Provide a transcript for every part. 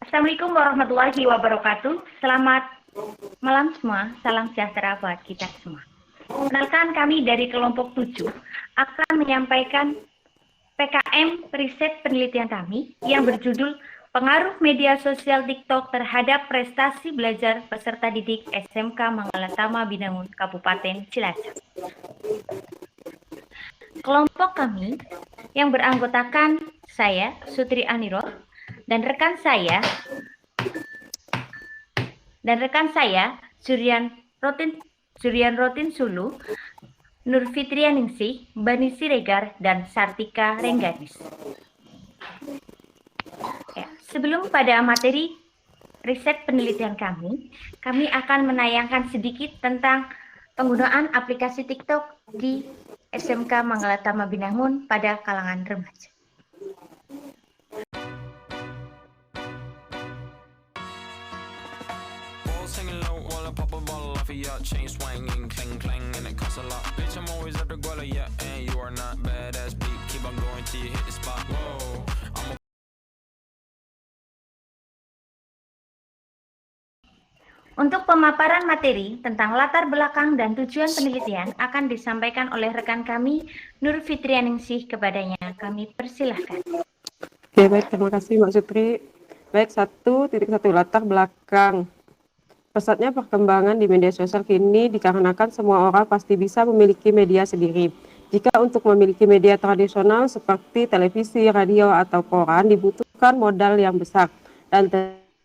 Assalamualaikum warahmatullahi wabarakatuh. Selamat malam semua. Salam sejahtera buat kita semua. Kenalkan, kami dari kelompok 7 akan menyampaikan PKM riset penelitian kami yang berjudul Pengaruh Media Sosial TikTok Terhadap Prestasi Belajar Peserta Didik SMK Manggalatama Binangun, Kabupaten Cilacap. Kelompok kami yang beranggotakan saya, Sutri Aniro, dan rekan saya, Suryan Rotin Sulu, Nur Fitrianingsih, Bani Siregar, dan Sartika Rengganis. Sebelum pada materi riset penelitian kami akan menayangkan sedikit tentang penggunaan aplikasi TikTok di SMK Manggalatama Binangun pada kalangan remaja. Untuk pemaparan materi tentang latar belakang dan tujuan penelitian akan disampaikan oleh rekan kami, Nur Fitrianingsih. Kepadanya kami persilahkan. Oke, baik, terima kasih Mbak Sutri. Baik, 1.1 latar belakang. Pesatnya perkembangan di media sosial kini dikarenakan semua orang pasti bisa memiliki media sendiri. Jika untuk memiliki media tradisional seperti televisi, radio, atau koran dibutuhkan modal yang besar dan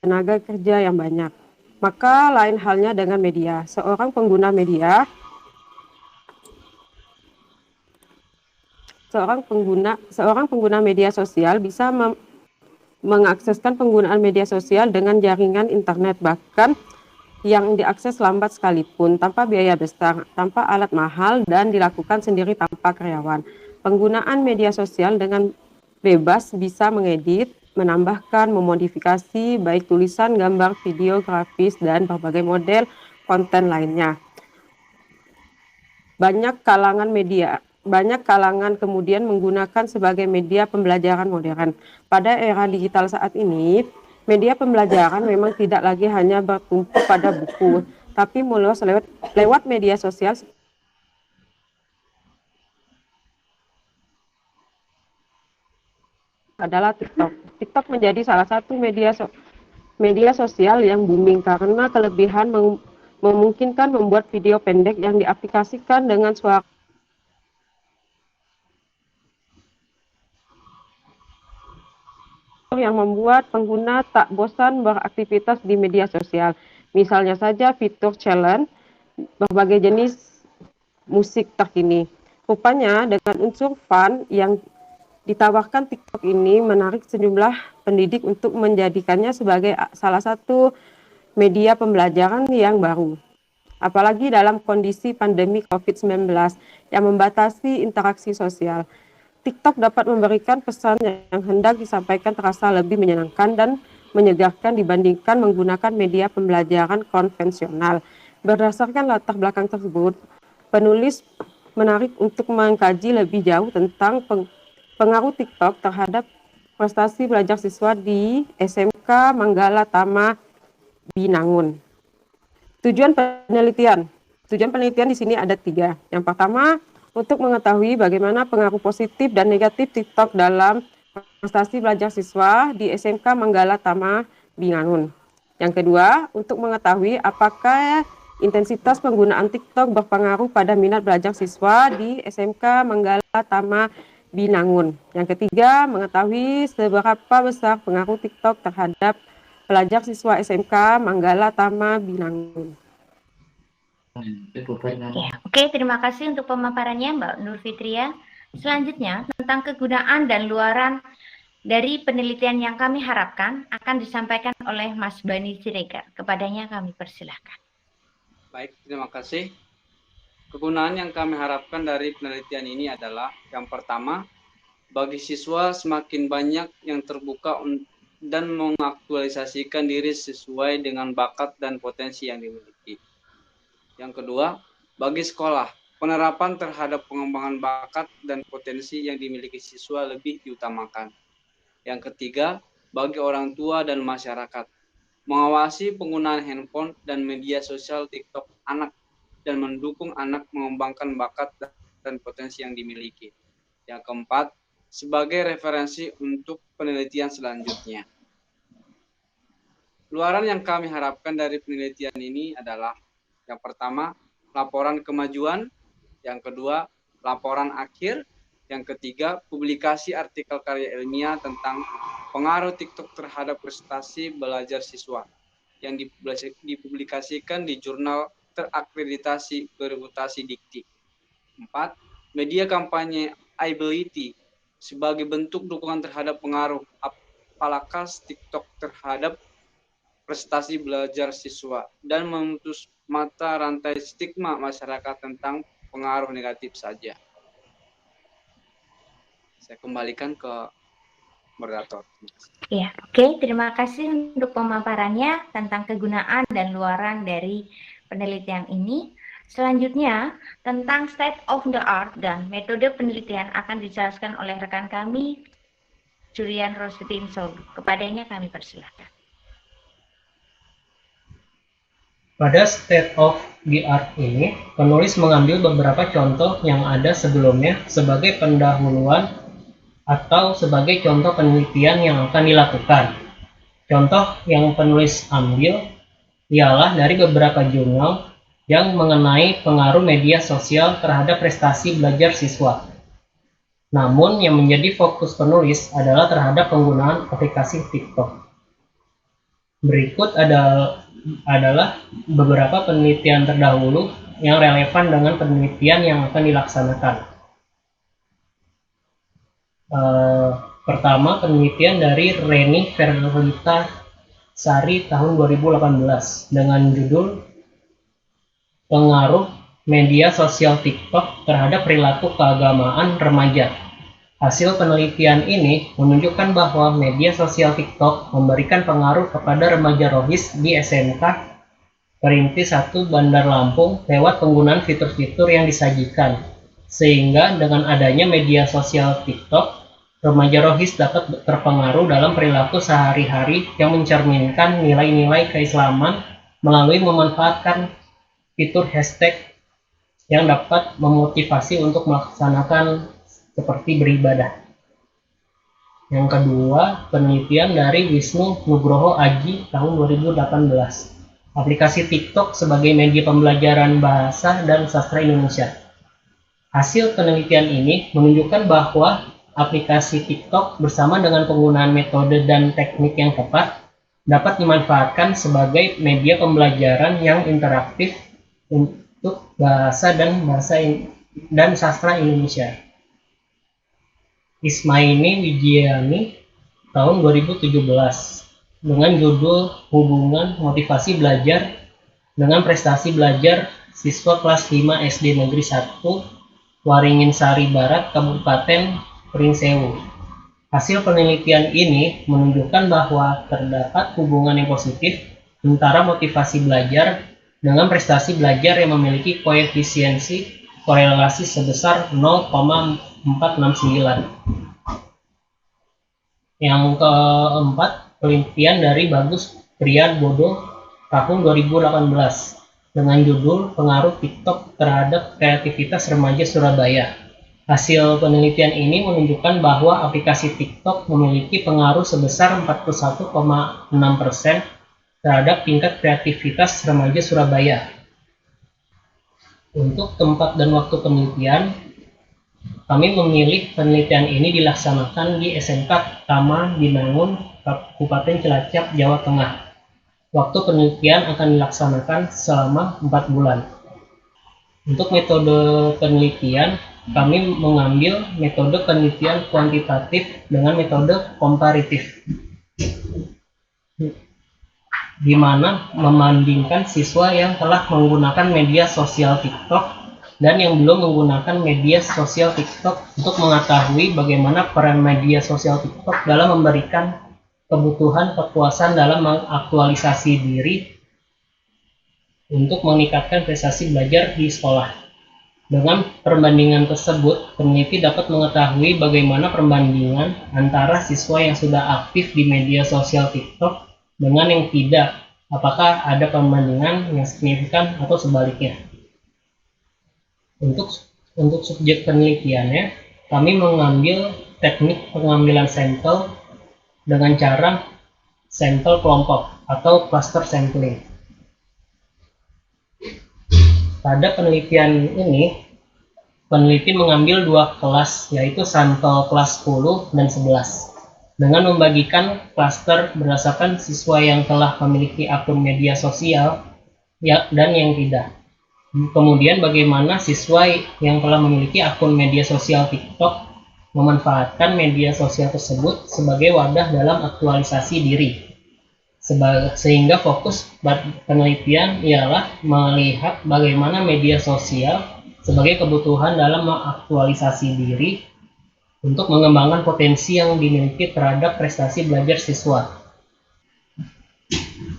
tenaga kerja yang banyak. Maka lain halnya dengan media. Seorang pengguna media sosial bisa mengakseskan penggunaan media sosial dengan jaringan internet, bahkan yang diakses lambat sekalipun, tanpa biaya besar, tanpa alat mahal, dan dilakukan sendiri tanpa karyawan. Penggunaan media sosial dengan bebas bisa mengedit, menambahkan, memodifikasi baik tulisan, gambar, video, grafis, dan berbagai model konten lainnya. Banyak kalangan kemudian menggunakan sebagai media pembelajaran modern. Pada era digital saat ini, media pembelajaran memang tidak lagi hanya bertumpu pada buku, tapi meluas lewat media sosial adalah TikTok. TikTok menjadi salah satu media sosial yang booming karena kelebihan memungkinkan membuat video pendek yang diaplikasikan dengan suara yang membuat pengguna tak bosan beraktivitas di media sosial. Misalnya saja fitur challenge berbagai jenis musik terkini. Rupanya dengan unsur fun yang ditawarkan TikTok ini menarik sejumlah pendidik untuk menjadikannya sebagai salah satu media pembelajaran yang baru. Apalagi dalam kondisi pandemi COVID-19 yang membatasi interaksi sosial. TikTok dapat memberikan pesan yang hendak disampaikan terasa lebih menyenangkan dan menyegarkan dibandingkan menggunakan media pembelajaran konvensional. Berdasarkan latar belakang tersebut, penulis menarik untuk mengkaji lebih jauh tentang pengaruh TikTok terhadap prestasi belajar siswa di SMK Manggalatama Binangun. Tujuan penelitian di sini ada 3. Yang pertama, untuk mengetahui bagaimana pengaruh positif dan negatif TikTok dalam prestasi belajar siswa di SMK Manggalatama Binangun. Yang kedua, untuk mengetahui apakah intensitas penggunaan TikTok berpengaruh pada minat belajar siswa di SMK Manggalatama Binangun. Yang ketiga, mengetahui seberapa besar pengaruh TikTok terhadap pelajar siswa SMK Manggalatama Binangun. Oke, terima kasih untuk pemaparannya Mbak Nur Fitria. Selanjutnya, tentang kegunaan dan luaran dari penelitian yang kami harapkan akan disampaikan oleh Mas Bani Siregar. Kepadanya kami persilahkan. Baik, terima kasih. Kegunaan yang kami harapkan dari penelitian ini adalah yang pertama, bagi siswa semakin banyak yang terbuka dan mengaktualisasikan diri sesuai dengan bakat dan potensi yang dimiliki. Yang kedua, bagi sekolah, penerapan terhadap pengembangan bakat dan potensi yang dimiliki siswa lebih diutamakan. Yang ketiga, bagi orang tua dan masyarakat, mengawasi penggunaan handphone dan media sosial TikTok anak dan mendukung anak mengembangkan bakat dan potensi yang dimiliki. Yang keempat, sebagai referensi untuk penelitian selanjutnya. Luaran yang kami harapkan dari penelitian ini adalah yang pertama, laporan kemajuan, yang kedua, laporan akhir, yang ketiga, publikasi artikel karya ilmiah tentang pengaruh TikTok terhadap prestasi belajar siswa yang dipublikasikan di jurnal terakreditasi bereputasi Dikti. 4. Media kampanye iAbility sebagai bentuk dukungan terhadap pengaruh apalakas TikTok terhadap prestasi belajar siswa dan memutus mata rantai stigma masyarakat tentang pengaruh negatif saja. Saya kembalikan ke moderator. Ya, oke. Terima kasih untuk pemaparannya tentang kegunaan dan luaran dari penelitian ini. Selanjutnya, tentang state of the art dan metode penelitian akan dijelaskan oleh rekan kami, Julian Rosetin Solu. Kepadanya kami persilahkan. Pada state of the art ini, penulis mengambil beberapa contoh yang ada sebelumnya sebagai pendahuluan atau sebagai contoh penelitian yang akan dilakukan. Contoh yang penulis ambil ialah dari beberapa jurnal yang mengenai pengaruh media sosial terhadap prestasi belajar siswa. Namun yang menjadi fokus penulis adalah terhadap penggunaan aplikasi TikTok. Berikut adalah beberapa penelitian terdahulu yang relevan dengan penelitian yang akan dilaksanakan. Pertama, penelitian dari Reni Verlita Sari tahun 2018 dengan judul Pengaruh Media Sosial TikTok Terhadap Perilaku Keagamaan Remaja. Hasil penelitian ini menunjukkan bahwa media sosial TikTok memberikan pengaruh kepada remaja Rohis di SMK Perintis 1 Bandar Lampung lewat penggunaan fitur-fitur yang disajikan. Sehingga dengan adanya media sosial TikTok, remaja Rohis dapat terpengaruh dalam perilaku sehari-hari yang mencerminkan nilai-nilai keislaman melalui memanfaatkan fitur hashtag yang dapat memotivasi untuk melaksanakan seperti beribadah. Yang kedua, penelitian dari Wisnu Nugroho Aji tahun 2018. Aplikasi TikTok sebagai media pembelajaran bahasa dan sastra Indonesia. Hasil penelitian ini menunjukkan bahwa aplikasi TikTok bersama dengan penggunaan metode dan teknik yang tepat dapat dimanfaatkan sebagai media pembelajaran yang interaktif untuk bahasa dan sastra Indonesia. Ismaini Wijiani tahun 2017 dengan judul Hubungan Motivasi Belajar dengan Prestasi Belajar Siswa Kelas 5 SD Negeri 1 Waringin Sari Barat Kabupaten Pringsewu. Hasil penelitian ini menunjukkan bahwa terdapat hubungan yang positif antara motivasi belajar dengan prestasi belajar yang memiliki koefisiensi korelasi sebesar 0,469. Yang keempat, penelitian dari Bagus Priyabodo tahun 2018 dengan judul Pengaruh TikTok Terhadap Kreativitas Remaja Surabaya. Hasil penelitian ini menunjukkan bahwa aplikasi TikTok memiliki pengaruh sebesar 41,6% terhadap tingkat kreativitas remaja Surabaya. Untuk tempat dan waktu penelitian, kami memilih penelitian ini dilaksanakan di SMK Tama Binangun, Kabupaten Cilacap, Jawa Tengah. Waktu penelitian akan dilaksanakan selama 4 bulan. Untuk metode penelitian, kami mengambil metode penelitian kuantitatif dengan metode komparatif, di mana membandingkan siswa yang telah menggunakan media sosial TikTok dan yang belum menggunakan media sosial TikTok untuk mengetahui bagaimana peran media sosial TikTok dalam memberikan kebutuhan kepuasan dalam mengaktualisasi diri untuk meningkatkan prestasi belajar di sekolah. Dengan perbandingan tersebut, peneliti dapat mengetahui bagaimana perbandingan antara siswa yang sudah aktif di media sosial TikTok dengan yang tidak. Apakah ada perbandingan yang signifikan atau sebaliknya? Untuk subjek penelitiannya, kami mengambil teknik pengambilan sampel dengan cara sampel kelompok atau cluster sampling. Pada penelitian ini, peneliti mengambil dua kelas, yaitu sampel kelas 10 dan 11, dengan membagikan klaster berdasarkan siswa yang telah memiliki akun media sosial dan yang tidak. Kemudian bagaimana siswa yang telah memiliki akun media sosial TikTok memanfaatkan media sosial tersebut sebagai wadah dalam aktualisasi diri. Sehingga fokus penelitian ialah melihat bagaimana media sosial sebagai kebutuhan dalam mengaktualisasi diri untuk mengembangkan potensi yang dimiliki terhadap prestasi belajar siswa.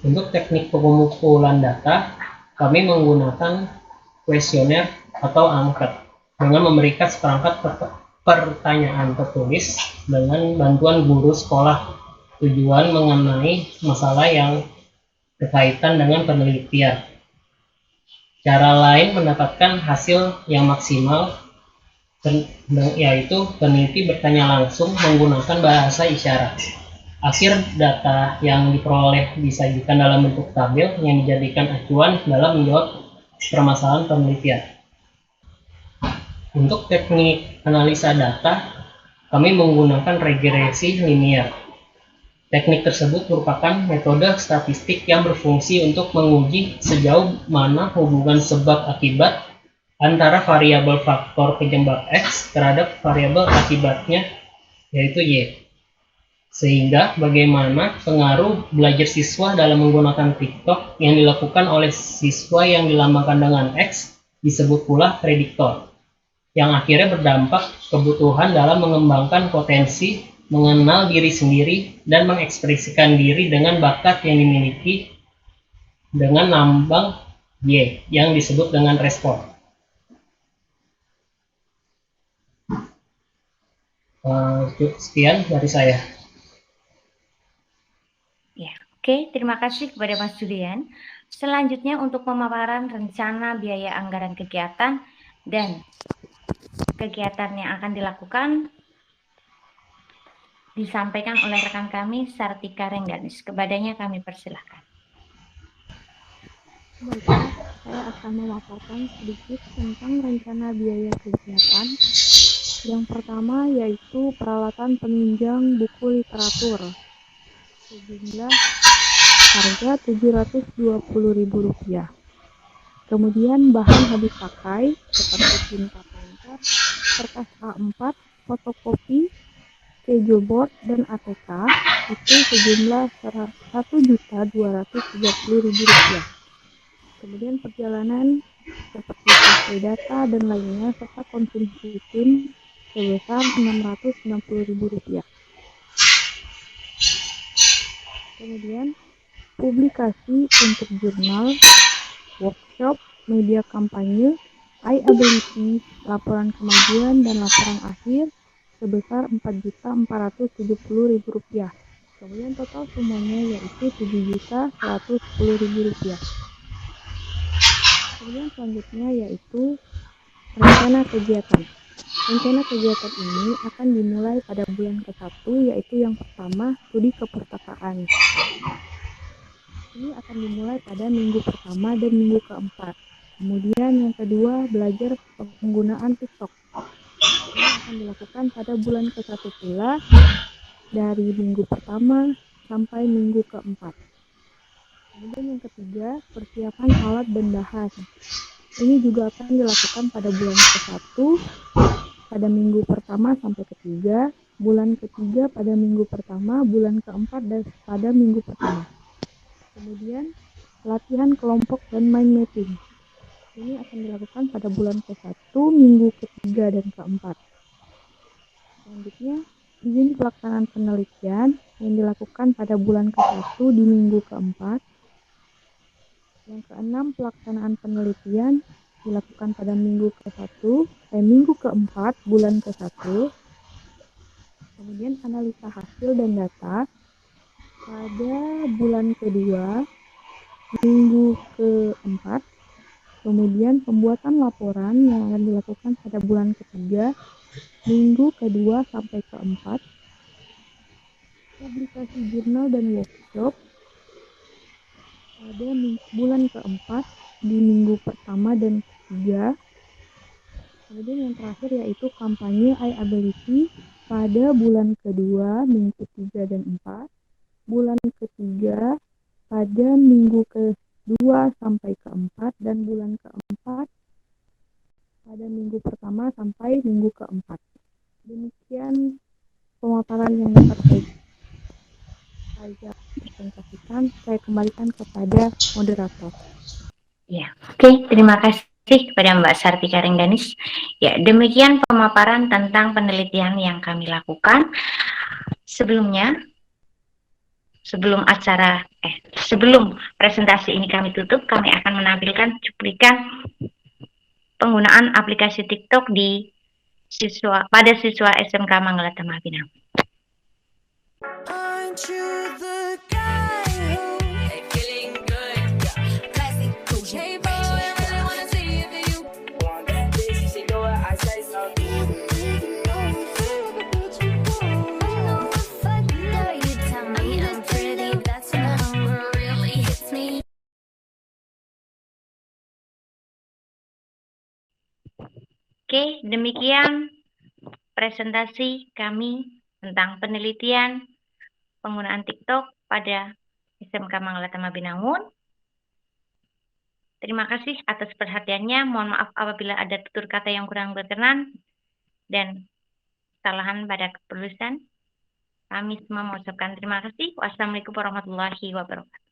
Untuk teknik pengumpulan data, kami menggunakan kuesioner atau angket dengan memberikan seperangkat pertanyaan tertulis dengan bantuan guru sekolah tujuan mengenai masalah yang berkaitan dengan penelitian. Cara lain mendapatkan hasil yang maksimal yaitu peneliti bertanya langsung menggunakan bahasa isyarat. Akhir data yang diperoleh disajikan dalam bentuk tabel yang dijadikan acuan dalam menjawab permasalahan penelitian. Untuk teknik analisa data, kami menggunakan regresi linear. Teknik tersebut merupakan metode statistik yang berfungsi untuk menguji sejauh mana hubungan sebab akibat antara variabel faktor penyebab X terhadap variabel akibatnya, yaitu Y. Sehingga bagaimana pengaruh belajar siswa dalam menggunakan TikTok yang dilakukan oleh siswa yang dilambangkan dengan X disebut pula prediktor, yang akhirnya berdampak kebutuhan dalam mengembangkan potensi, mengenal diri sendiri, dan mengekspresikan diri dengan bakat yang dimiliki dengan lambang Y yang disebut dengan respon. Sekian dari saya. Ya, oke, terima kasih kepada Mas Julian. Selanjutnya untuk pemaparan rencana biaya anggaran kegiatan dan kegiatan yang akan dilakukan disampaikan oleh rekan kami Sartika Rengganis. Kepadanya kami persilahkan. Baiklah, saya akan memaparkan sedikit tentang rencana biaya kegiatan. Yang pertama yaitu peralatan penunjang buku literatur sejumlah harga Rp720.000. Kemudian bahan habis pakai seperti tinta printer, kertas A4, fotokopi, keyboard, dan ATK itu sejumlah Rp1.230.000. Kemudian perjalanan seperti survei data dan lainnya serta konsumsi tim sebesar Rp660.000. Kemudian publikasi untuk jurnal, workshop, media kampanye, iAbility, laporan kemajuan, dan laporan akhir sebesar Rp4.470.000. Kemudian total semuanya yaitu Rp7.110.000. Kemudian selanjutnya yaitu rencana kegiatan. Rencana kegiatan ini akan dimulai pada bulan ke-1, yaitu yang pertama studi keperpustakaan. Ini akan dimulai pada minggu pertama dan minggu keempat. Kemudian yang kedua belajar penggunaan TikTok. Ini akan dilakukan pada bulan ke-1 pula dari minggu pertama sampai minggu keempat. Kemudian yang ketiga persiapan alat dan bahan. Ini juga akan dilakukan pada bulan ke-1 pada minggu pertama sampai ketiga, bulan ketiga pada minggu pertama, bulan keempat dan pada minggu pertama. Kemudian latihan kelompok dan mind mapping. Ini akan dilakukan pada bulan ke-1, minggu ketiga dan keempat. Selanjutnya, izin pelaksanaan penelitian yang dilakukan pada bulan ke-1 di minggu keempat. Yang keenam, pelaksanaan penelitian dilakukan pada minggu minggu keempat bulan ke-1. Kemudian analisa hasil dan data pada bulan kedua minggu keempat. Kemudian pembuatan laporan yang akan dilakukan pada bulan ketiga minggu kedua sampai keempat. Publikasi jurnal dan workshop pada bulan keempat di minggu pertama dan ketiga. Kemudian yang terakhir yaitu kampanye iAbility pada bulan kedua minggu 3 dan 4, bulan ketiga pada minggu kedua sampai keempat, dan bulan keempat pada minggu pertama sampai minggu keempat. Demikian pemaparan yang dapat saya presentasikan. Saya kembalikan kepada moderator. Ya, oke, terima kasih kepada Mbak Sartika Rengganis. Ya, demikian pemaparan tentang penelitian yang kami lakukan. Sebelum presentasi ini kami tutup, kami akan menampilkan cuplikan penggunaan aplikasi TikTok pada siswa SMK Manggalatama Pinang. Oke, demikian presentasi kami tentang penelitian penggunaan TikTok pada SMK Manggalatama Binangun. Terima kasih atas perhatiannya. Mohon maaf apabila ada tutur kata yang kurang berkenan dan kesalahan pada kepenulisan. Kami semua mengucapkan terima kasih. Wassalamualaikum warahmatullahi wabarakatuh.